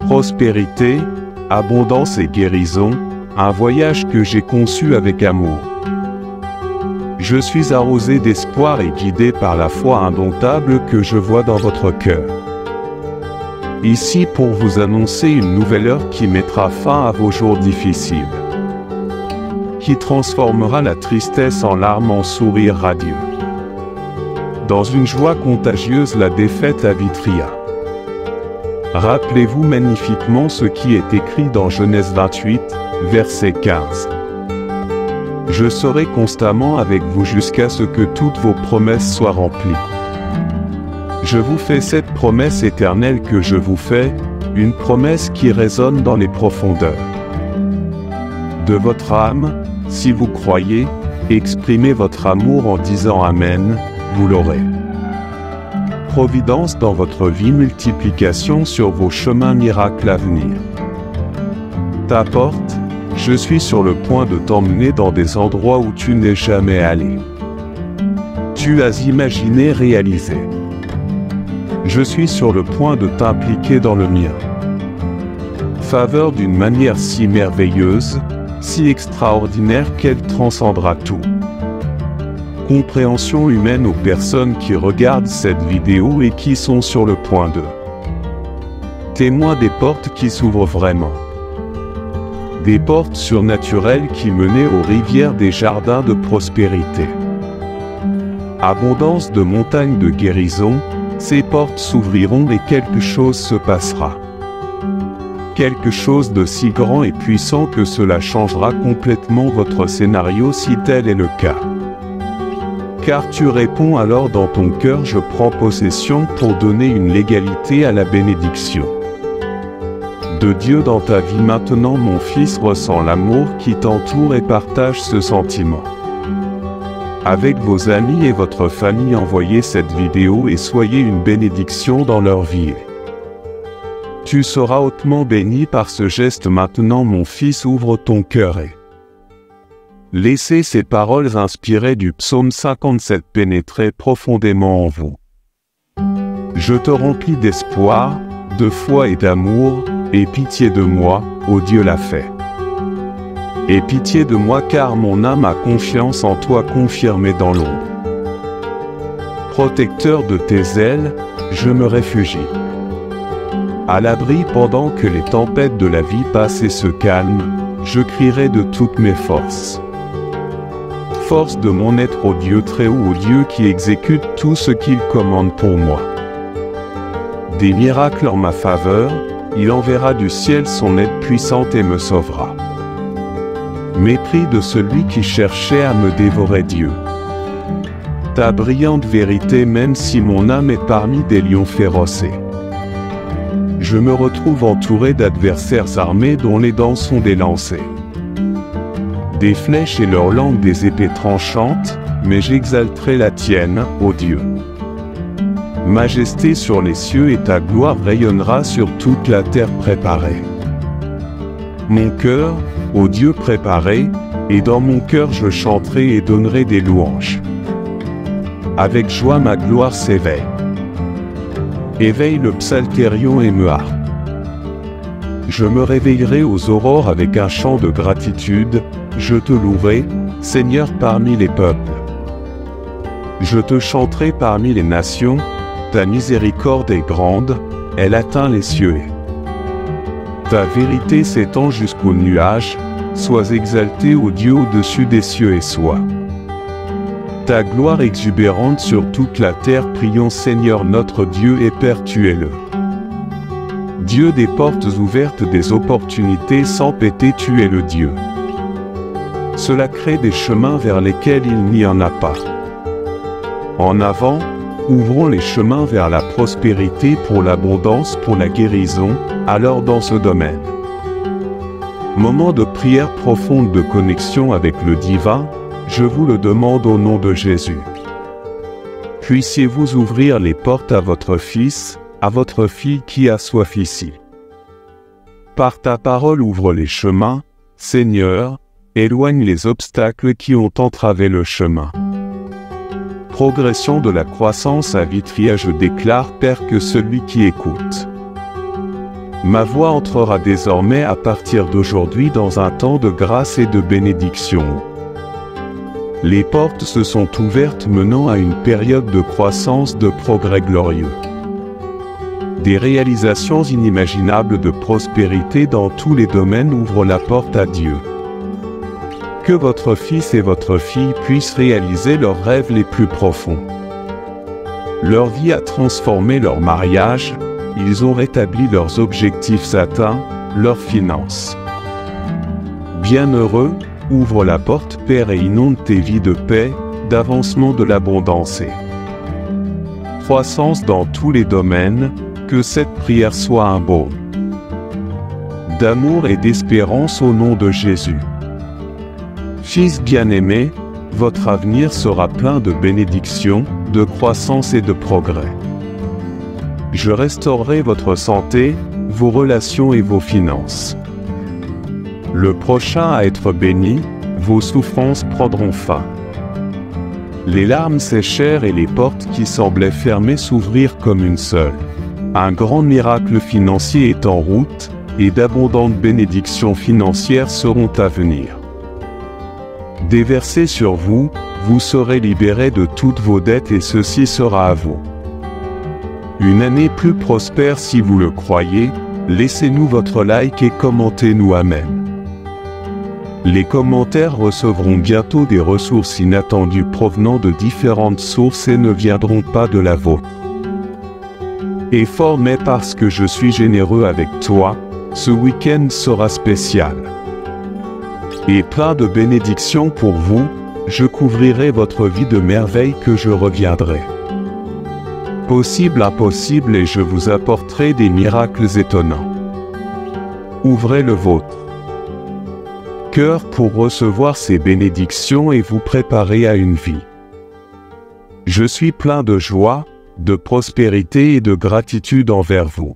Prospérité, abondance et guérison, un voyage que j'ai conçu avec amour. Je suis arrosé d'espoir et guidé par la foi indomptable que je vois dans votre cœur. Ici pour vous annoncer une nouvelle heure qui mettra fin à vos jours difficiles, qui transformera la tristesse en larmes en sourire radieux. Dans une joie contagieuse la défaite la vitria. Rappelez-vous magnifiquement ce qui est écrit dans Genèse 28, verset 15. Je serai constamment avec vous jusqu'à ce que toutes vos promesses soient remplies. Je vous fais cette promesse éternelle que je vous fais, une promesse qui résonne dans les profondeurs de votre âme. Si vous croyez, exprimez votre amour en disant Amen, vous l'aurez. Providence dans votre vie, multiplication sur vos chemins, miracle à venir. T'apporte, je suis sur le point de t'emmener dans des endroits où tu n'es jamais allé. Tu as imaginé, réalisé. Je suis sur le point de t'impliquer dans le mien. Faveur d'une manière si merveilleuse, si extraordinaire qu'elle transcendra tout. Compréhension humaine aux personnes qui regardent cette vidéo et qui sont sur le point de témoins des portes qui s'ouvrent vraiment. Des portes surnaturelles qui menaient aux rivières des jardins de prospérité. Abondance de montagnes de guérison, ces portes s'ouvriront et quelque chose se passera. Quelque chose de si grand et puissant que cela changera complètement votre scénario si tel est le cas. Car tu réponds alors dans ton cœur, je prends possession pour donner une légalité à la bénédiction de Dieu dans ta vie. Maintenant mon fils ressent l'amour qui t'entoure et partage ce sentiment. Avec vos amis et votre famille, envoyez cette vidéo et soyez une bénédiction dans leur vie. Tu seras hautement béni par ce geste. Maintenant mon fils, ouvre ton cœur et laissez ces paroles inspirées du psaume 57 pénétrer profondément en vous. Je te remplis d'espoir, de foi et d'amour, aie pitié de moi, ô Dieu l'a fait. Aie pitié de moi car mon âme a confiance en toi, confirmée dans l'ombre. Protecteur de tes ailes, je me réfugie. À l'abri pendant que les tempêtes de la vie passent et se calment, je crierai de toutes mes forces. Force de mon être au Dieu très haut, au Dieu qui exécute tout ce qu'il commande pour moi. Des miracles en ma faveur, il enverra du ciel son aide puissante et me sauvera. Mépris de celui qui cherchait à me dévorer, Dieu. Ta brillante vérité, même si mon âme est parmi des lions féroces. Je me retrouve entouré d'adversaires armés dont les dents sont des lancers, des flèches et leur langue des épées tranchantes, mais j'exalterai la tienne, ô Dieu. Majesté sur les cieux et ta gloire rayonnera sur toute la terre préparée. Mon cœur, ô Dieu préparé, et dans mon cœur je chanterai et donnerai des louanges. Avec joie ma gloire s'éveille. Éveille le psalterion et me harpe. Je me réveillerai aux aurores avec un chant de gratitude, je te louerai, Seigneur parmi les peuples. Je te chanterai parmi les nations, ta miséricorde est grande, elle atteint les cieux. Ta vérité s'étend jusqu'aux nuages, sois exalté ô Dieu au-dessus des cieux et sois. Ta gloire exubérante sur toute la terre, prions Seigneur notre Dieu et Père, tu es le Dieu des portes ouvertes, des opportunités sans péter, tu es le Dieu. Cela crée des chemins vers lesquels il n'y en a pas. En avant, ouvrons les chemins vers la prospérité, pour l'abondance, pour la guérison, alors dans ce domaine. Moment de prière profonde de connexion avec le divin, je vous le demande au nom de Jésus. Puissiez-vous ouvrir les portes à votre fils, à votre fille qui a soif ici. Par ta parole ouvre les chemins, Seigneur, éloigne les obstacles qui ont entravé le chemin. Progression de la croissance à Vitria, je déclare, Père, que celui qui écoute Ma voix entrera désormais à partir d'aujourd'hui dans un temps de grâce et de bénédiction. Les portes se sont ouvertes menant à une période de croissance, de progrès glorieux. Des réalisations inimaginables de prospérité dans tous les domaines ouvrent la porte à Dieu. Que votre fils et votre fille puissent réaliser leurs rêves les plus profonds. Leur vie a transformé leur mariage, ils ont rétabli leurs objectifs atteints, leurs finances. Bienheureux, ouvre la porte Père et inonde tes vies de paix, d'avancement de l'abondance et croissance dans tous les domaines, que cette prière soit un baume d'amour et d'espérance au nom de Jésus. Fils bien-aimé, votre avenir sera plein de bénédictions, de croissance et de progrès. Je restaurerai votre santé, vos relations et vos finances. Le prochain à être béni, vos souffrances prendront fin. Les larmes séchèrent et les portes qui semblaient fermées s'ouvrirent comme une seule. Un grand miracle financier est en route, et d'abondantes bénédictions financières seront à venir. Déversées sur vous, vous serez libérés de toutes vos dettes et ceci sera à vous. Une année plus prospère si vous le croyez, laissez-nous votre like et commentez-nous Amen. Les commentaires recevront bientôt des ressources inattendues provenant de différentes sources et ne viendront pas de la vôtre. Et fort mais parce que je suis généreux avec toi, ce week-end sera spécial. Et plein de bénédictions pour vous, je couvrirai votre vie de merveilles que je reviendrai. Possible, impossible et je vous apporterai des miracles étonnants. Ouvrez le vôtre cœur pour recevoir ces bénédictions et vous préparer à une vie. Je suis plein de joie, de prospérité et de gratitude envers vous.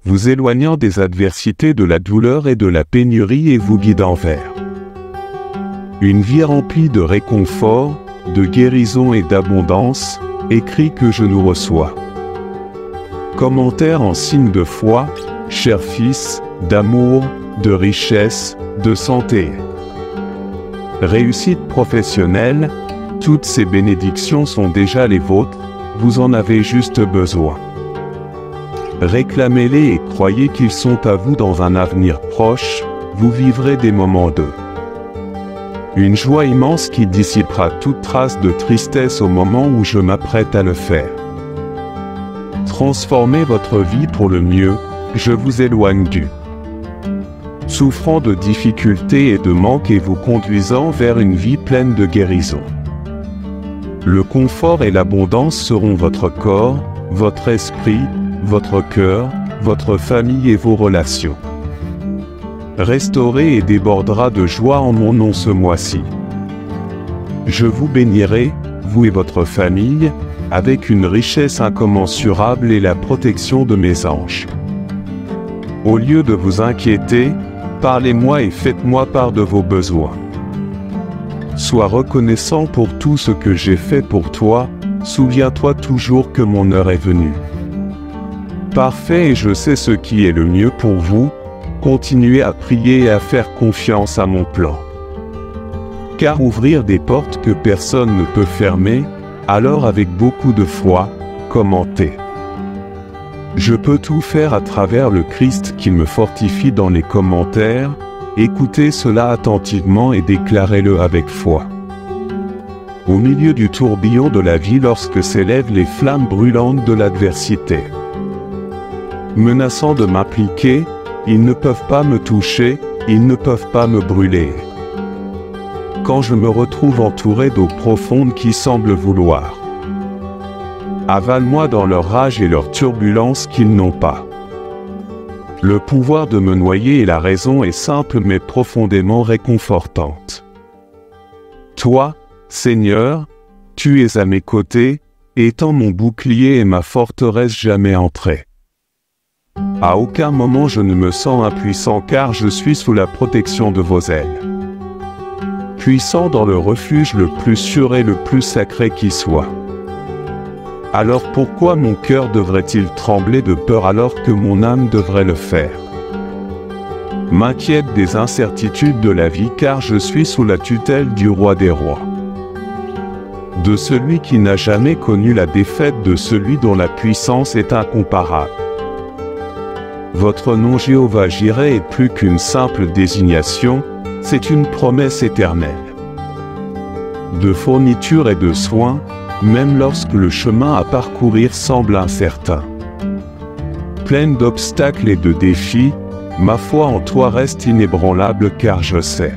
Vous éloignant des adversités, de la douleur et de la pénurie et vous guidant vers une vie remplie de réconfort, de guérison et d'abondance, écrit que je nous reçois. Commentaire en signe de foi, cher fils, d'amour, de richesse, de santé. Réussite professionnelle, toutes ces bénédictions sont déjà les vôtres, vous en avez juste besoin. Réclamez-les et croyez qu'ils sont à vous dans un avenir proche, vous vivrez des moments de une joie immense qui dissipera toute trace de tristesse au moment où je m'apprête à le faire. Transformez votre vie pour le mieux, je vous éloigne du souffrant de difficultés et de manques et vous conduisant vers une vie pleine de guérison. Le confort et l'abondance seront votre corps, votre esprit, votre cœur, votre famille et vos relations. Restauré et débordera de joie en mon nom ce mois-ci. Je vous bénirai, vous et votre famille, avec une richesse incommensurable et la protection de mes anges. Au lieu de vous inquiéter, parlez-moi et faites-moi part de vos besoins. Sois reconnaissant pour tout ce que j'ai fait pour toi, souviens-toi toujours que mon heure est venue. Parfait et je sais ce qui est le mieux pour vous, continuez à prier et à faire confiance à mon plan. Car ouvrir des portes que personne ne peut fermer, alors avec beaucoup de foi, commentez. Je peux tout faire à travers le Christ qui me fortifie dans les commentaires, écoutez cela attentivement et déclarez-le avec foi. Au milieu du tourbillon de la vie lorsque s'élèvent les flammes brûlantes de l'adversité. Menaçant de m'impliquer, ils ne peuvent pas me toucher, ils ne peuvent pas me brûler. Quand je me retrouve entouré d'eau profonde qui semblent vouloir avale-moi dans leur rage et leur turbulence qu'ils n'ont pas le pouvoir de me noyer et la raison est simple mais profondément réconfortante. Toi, Seigneur, tu es à mes côtés, étant mon bouclier et ma forteresse jamais entrée. À aucun moment je ne me sens impuissant car je suis sous la protection de vos ailes. Puissant dans le refuge le plus sûr et le plus sacré qui soit. Alors pourquoi mon cœur devrait-il trembler de peur alors que mon âme devrait le faire? M'inquiète des incertitudes de la vie car je suis sous la tutelle du roi des rois. De celui qui n'a jamais connu la défaite, de celui dont la puissance est incomparable. Votre nom Jéhovah Jireh est plus qu'une simple désignation, c'est une promesse éternelle. De fourniture et de soins, même lorsque le chemin à parcourir semble incertain. Pleine d'obstacles et de défis, ma foi en toi reste inébranlable car je sais,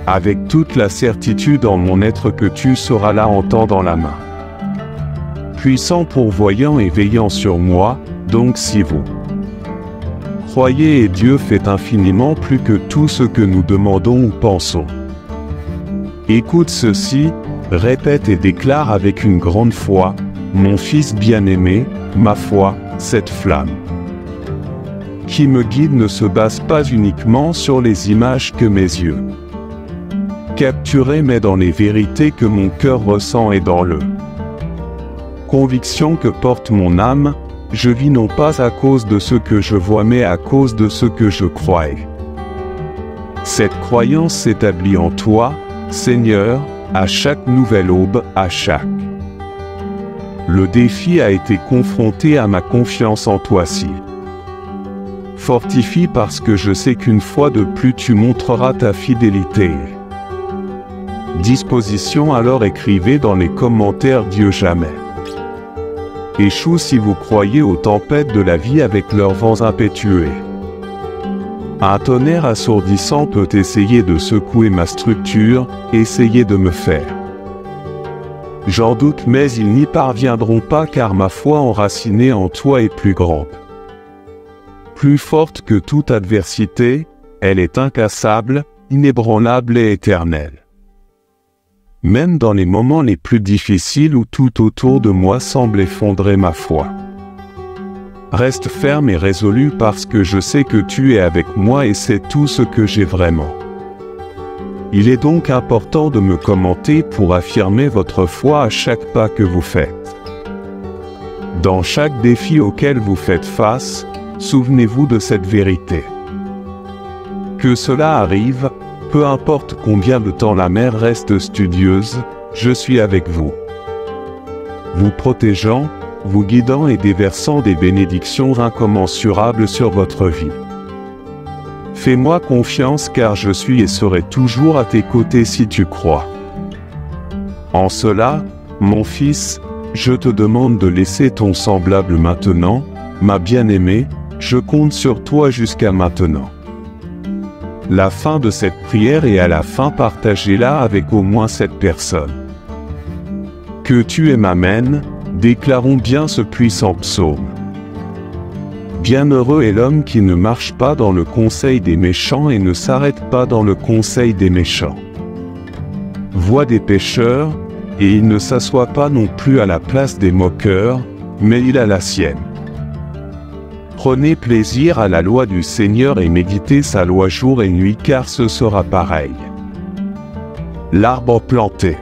avec toute la certitude en mon être, que tu seras là en tendant la main. Puissant pourvoyant et veillant sur moi, donc si vous croyez et Dieu fait infiniment plus que tout ce que nous demandons ou pensons. Écoute ceci, répète et déclare avec une grande foi, mon fils bien-aimé, ma foi, cette flamme qui me guide ne se base pas uniquement sur les images que mes yeux capturent, mais dans les vérités que mon cœur ressent et dans le conviction que porte mon âme. Je vis non pas à cause de ce que je vois, mais à cause de ce que je crois. Cette croyance s'établit en toi, Seigneur, à chaque nouvelle aube, à chaque. Le défi a été confronté à ma confiance en toi. Si fortifie, parce que je sais qu'une fois de plus tu montreras ta fidélité. Disposition, alors écrivez dans les commentaires Dieu jamais échoue si vous croyez aux tempêtes de la vie avec leurs vents impétueux. Un tonnerre assourdissant peut essayer de secouer ma structure, essayer de me faire. J'en doute, mais ils n'y parviendront pas car ma foi enracinée en toi est plus grande. Plus forte que toute adversité, elle est incassable, inébranlable et éternelle. Même dans les moments les plus difficiles où tout autour de moi semble effondrer ma foi, reste ferme et résolu parce que je sais que tu es avec moi et c'est tout ce que j'ai vraiment. Il est donc important de me commenter pour affirmer votre foi à chaque pas que vous faites. Dans chaque défi auquel vous faites face, souvenez-vous de cette vérité. Que cela arrive, peu importe combien de temps la mer reste studieuse, je suis avec vous. Vous protégeant, vous guidant et déversant des bénédictions incommensurables sur votre vie. Fais-moi confiance car je suis et serai toujours à tes côtés si tu crois. En cela, mon fils, je te demande de laisser ton semblable maintenant, ma bien-aimée, je compte sur toi jusqu'à maintenant. La fin de cette prière et à la fin partagez-la avec au moins 7 personnes. Que tu m'amènes, déclarons bien ce puissant psaume. Bienheureux est l'homme qui ne marche pas dans le conseil des méchants et ne s'arrête pas dans le conseil des méchants. Voix des pécheurs, et il ne s'assoit pas non plus à la place des moqueurs, mais il a la sienne. Prenez plaisir à la loi du Seigneur et méditez sa loi jour et nuit car ce sera pareil. L'arbre planté.